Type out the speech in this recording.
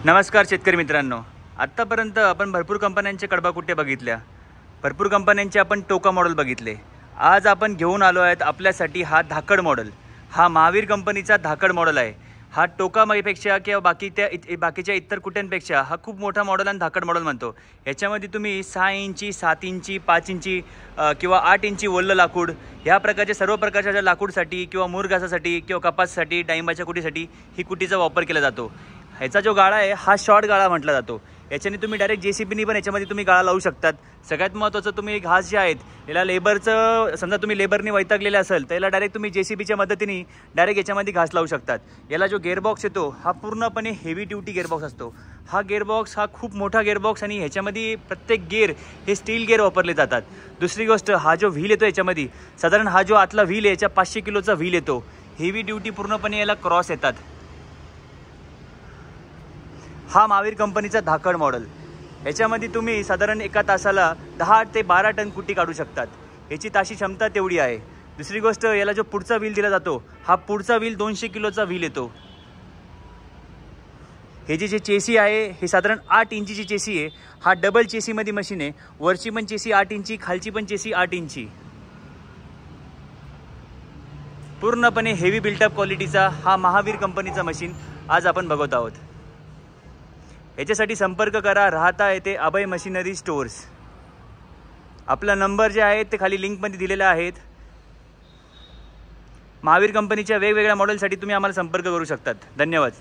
नमस्कार शेतकरी मित्रांनो, आत्तापर्यंत आपण भरपूर कंपन्यांचे कडबाकुट्टे बघितल्या, भरपूर कंपन्यांचे आपण टोका मॉडेल बघितले। आज आपण घेऊन आलो आहेत आपल्यासाठी हा धाकड मॉडेल। हा महावीर कंपनीचा धाकड मॉडेल आहे। हा टोकापेक्षा किंवा बाकीच्या इतर कुट्यांपेक्षा हा खूप मोठा मॉडेल आणि धाकड मॉडेल म्हणतो। याच्यामध्ये तुम्ही 6 इंची 7 इंची 5 इंची किंवा 8 इंची वल्ल लाकूड ह्या प्रकारचे सर्व प्रकारच्या लाकूडसाठी किंवा मुरघासासाठी किंवा कपाससाठी डाळिंबाच्या कुटीसाठी ही कुटीचा वापर केला जातो। ह्याचा जो गाळा आहे हा शॉर्ट गाळा म्हटला जातो। याच्याने तुम्ही डायरेक्ट जेसीबीनी पण याच्यामध्ये तुम्ही गाळा लावू शकतात। सगळ्यात महत्त्वाचं तुम्ही घास जे आहेत याला लेबरचं समजा तुम्ही लेबरनी वैतागलेले असेल तर याला डायरेक्ट तुम्ही जेसीबीच्या मदतीने डायरेक्ट याच्यामध्ये घास लावू शकतात। याला जो गेअरबॉक्स येतो हा पूर्णपणे हेवी ड्युटी गेअरबॉक्स असतो। हा गेअरबॉक्स हा खूप मोठा गेअरबॉक्स आणि ह्याच्यामध्ये प्रत्येक गेअर हे स्टील गेअर वापरले जातात। दुसरी गोष्ट हा जो व्हील येतो याच्यामध्ये साधारण हा जो आतला व्हील आहे याच्या 500 किलोचा व्हील येतो। हेवी ड्युटी पूर्णपणे याला क्रॉस येतात। हा महावीर कंपनीचा धाकड मॉडेल। याच्यामध्ये तुम्ही साधारण एका तासाला 10 ते 12 टन कुटी काढू शकतात। याची ताशी क्षमता तेवढी आहे। दुसरी गोष्ट याला जो पुढचा व्हील दिला जातो हा पुढचा व्हील 200 किलोचा व्हील येतो। हे जे चेसी आहे हे साधारण 8 इंचीची चेसी आहे। हा डबल चेसीमध्ये मशीन आहे। वरची पण चेसी 8 इंची, खालची पण चेसी 8 इंची। पूर्णपणे हेवी बिल्टअप क्वालिटीचा हा महावीर कंपनीचा मशीन आज आपण बघत आहोत। याच्यासाठी संपर्क करा, राहता येथे अभय मशिनरी स्टोर्स। आपला नंबर जे आहे ते खाली लिंकमध्ये दिलेले आहेत। महावीर कंपनीच्या वेगवेगळ्या मॉडेलसाठी तुम्ही आम्हाला संपर्क करू शकतात। धन्यवाद।